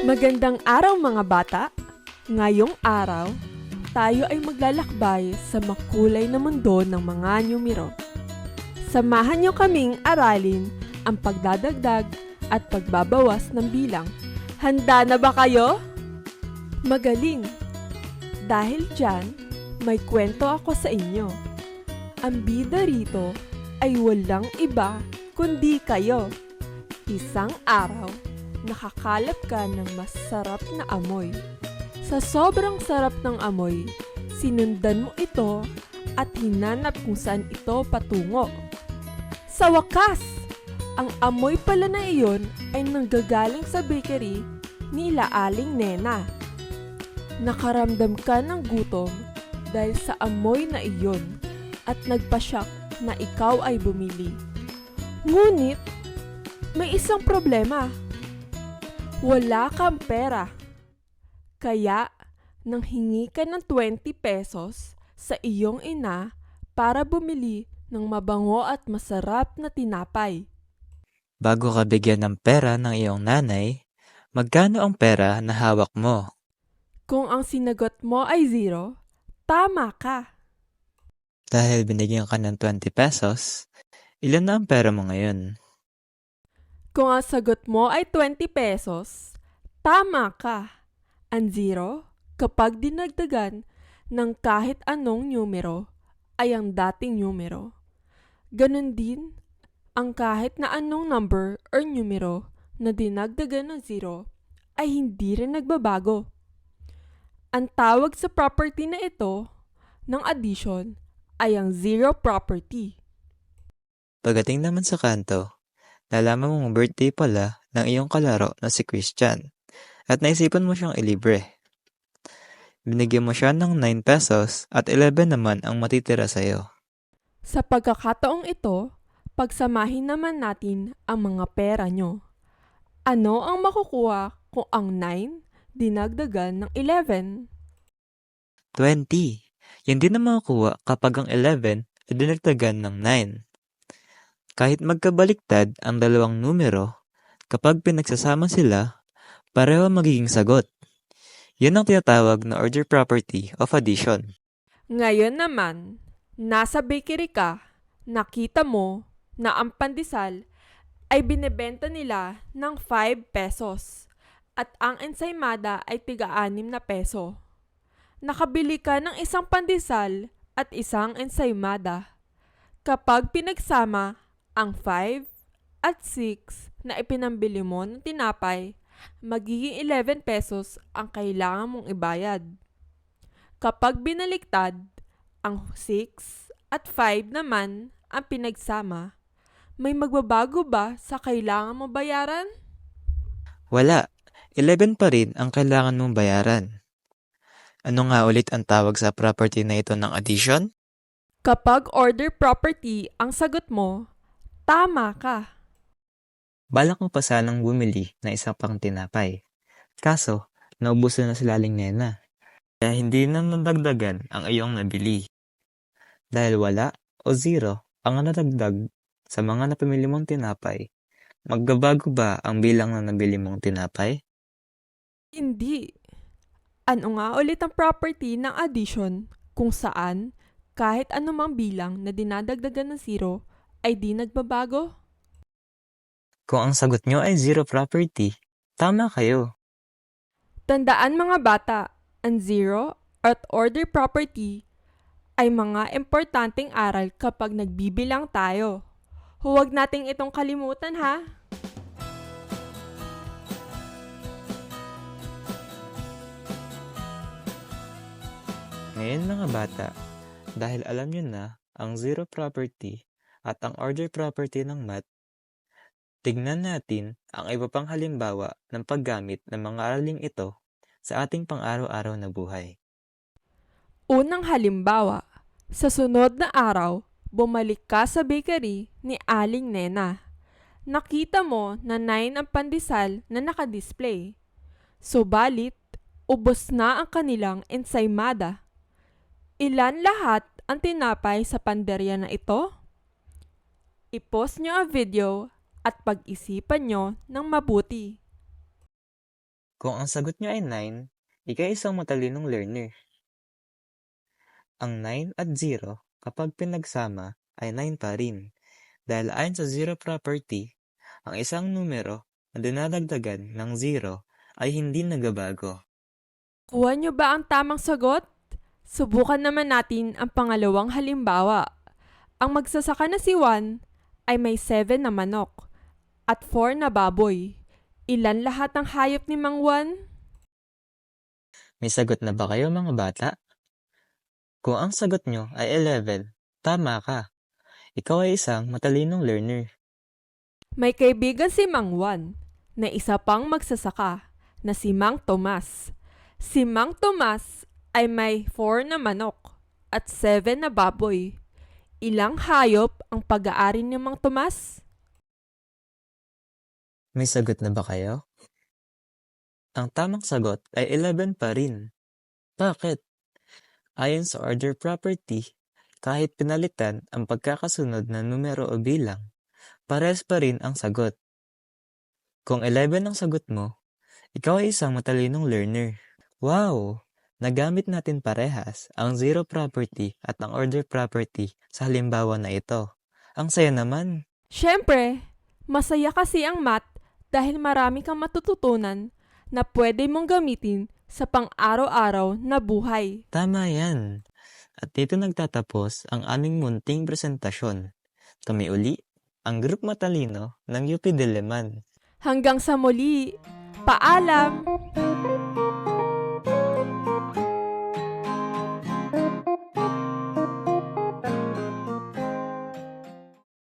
Magandang araw mga bata! Ngayong araw, tayo ay maglalakbay sa makulay na mundo ng mga numero. Samahan niyo kaming aralin ang pagdadagdag at pagbabawas ng bilang. Handa na ba kayo? Magaling! Dahil dyan, may kwento ako sa inyo. Ang bida rito ay walang iba kundi kayo. Isang araw, nakakalap ka ng masarap na amoy. Sa sobrang sarap ng amoy, sinundan mo ito at hinanap kung saan ito patungo. Sa wakas, ang amoy pala na iyon ay nanggagaling sa bakery ni Aling Nena. Nakaramdam ka ng gutom dahil sa amoy na iyon at nagpasyak na ikaw ay bumili. Ngunit, may isang problema. Wala kang pera. Kaya, nanghingi ka ng 20 pesos sa iyong ina para bumili ng mabango at masarap na tinapay. Bago ka bigyan ng pera ng iyong nanay, magkano ang pera na hawak mo? Kung ang sinagot mo ay 0, tama ka. Dahil binigyan ka ng 20 pesos, ilan na ang pera mo ngayon? Kung ang sagot mo ay 20 pesos, tama ka. Ang 0, kapag dinagdagan ng kahit anong numero, ay ang dating numero. Ganon din, ang kahit na anong number or numero na dinagdagan ng 0 ay hindi rin nagbabago. Ang tawag sa property na ito ng addition ay ang zero property. Pagdating naman sa kanto, nalaman mong birthday pala ng iyong kalaro na si Christian at naisipan mo siyang ilibre. Binigyan mo siya ng 9 pesos at 11 naman ang matitira sa'yo. Sa pagkakataong ito, pagsamahin naman natin ang mga pera nyo. Ano ang makukuha kung ang 9 dinagdagan ng 11? 20. Yan din ang makukuha kapag ang 11 ay dinagdagan ng 9. Kahit magkabaliktad ang dalawang numero, kapag pinagsasama sila, pareho ang magiging sagot. Yan ang tinatawag na order property of addition. Ngayon naman, nasa bakery ka, nakita mo na ang pandesal ay binebenta nila ng 5 pesos at ang ensaymada ay tiga-6 na peso. Nakabili ka ng isang pandesal at isang ensaymada. Kapag pinagsama ang 5 at 6 na ipinambili mo ng tinapay, magiging 11 pesos ang kailangan mong ibayad. Kapag binaliktad, ang 6 at 5 naman ang pinagsama, may magbabago ba sa kailangan mong bayaran? Wala. 11 pa rin ang kailangan mong bayaran. Ano nga ulit ang tawag sa property na ito ng addition? Kapag order property ang sagot mo, tama ka. Balak mo pa sanang bumili na isa pang tinapay. Kaso, naubusan na si Aling Nena. Kaya hindi na nadagdagan ang iyong nabili. Dahil wala o 0 ang nadagdag sa mga napamili mong tinapay, magbabago ba ang bilang na nabili mong tinapay? Hindi. Ano nga ulit ang property ng addition kung saan kahit anumang bilang na dinadagdagan ng 0 ay di nagbabago? Kung ang sagot nyo ay 0 property, tama kayo. Tandaan mga bata, ang 0 at order property ay mga importanteng aral kapag nagbibilang tayo. Huwag nating itong kalimutan ha. Ngayon mga bata, dahil alam nyo na ang 0 property at ang order property ng math, tignan natin ang iba pang halimbawa ng paggamit ng mga araling ito sa ating pang-araw-araw na buhay. Unang halimbawa, sa sunod na araw, bumalik ka sa bakery ni Aling Nena. Nakita mo na 9 ang pandesal na nakadisplay. Subalit, ubos na ang kanilang ensaymada. Ilan lahat ang tinapay sa panderya na ito? I-pause nyo ang video at pag-isipan nyo ng mabuti. Kung ang sagot nyo ay 9, ikaw ay isang matalinong learner. Ang 9 at 0 kapag pinagsama ay 9 pa rin. Dahil ayon sa zero property, ang isang numero na dinadagdagan ng 0 ay hindi nagbabago. Kuha nyo ba ang tamang sagot? Subukan naman natin ang pangalawang halimbawa. Ang magsasaka na si Juan ay may 7 na manok at 4 na baboy. Ilan lahat ng hayop ni Mang Juan? May sagot na ba kayo mga bata? Kung ang sagot nyo ay 11, tama ka. Ikaw ay isang matalinong learner. May kaibigan si Mang Juan na isa pang magsasaka na si Mang Tomas. Si Mang Tomas ay may 4 na manok at 7 na baboy. Ilang hayop ang pag-aari ni Mang Tomas? May sagot na ba kayo? Ang tamang sagot ay 11 pa rin. Bakit? Ayon sa order property, kahit pinalitan ang pagkakasunod na numero o bilang, pares pa rin ang sagot. Kung 11 ang sagot mo, ikaw ay isang matalinong learner. Wow! Nagamit natin parehas ang zero property at ang order property sa halimbawa na ito. Ang saya naman! Siyempre, masaya kasi ang math dahil marami kang matututunan na pwede mong gamitin sa pang-araw-araw na buhay. Tama yan! At dito nagtatapos ang aming munting presentasyon. Kami uli, ang Group Matalino ng UP Diliman. Hanggang sa muli, paalam!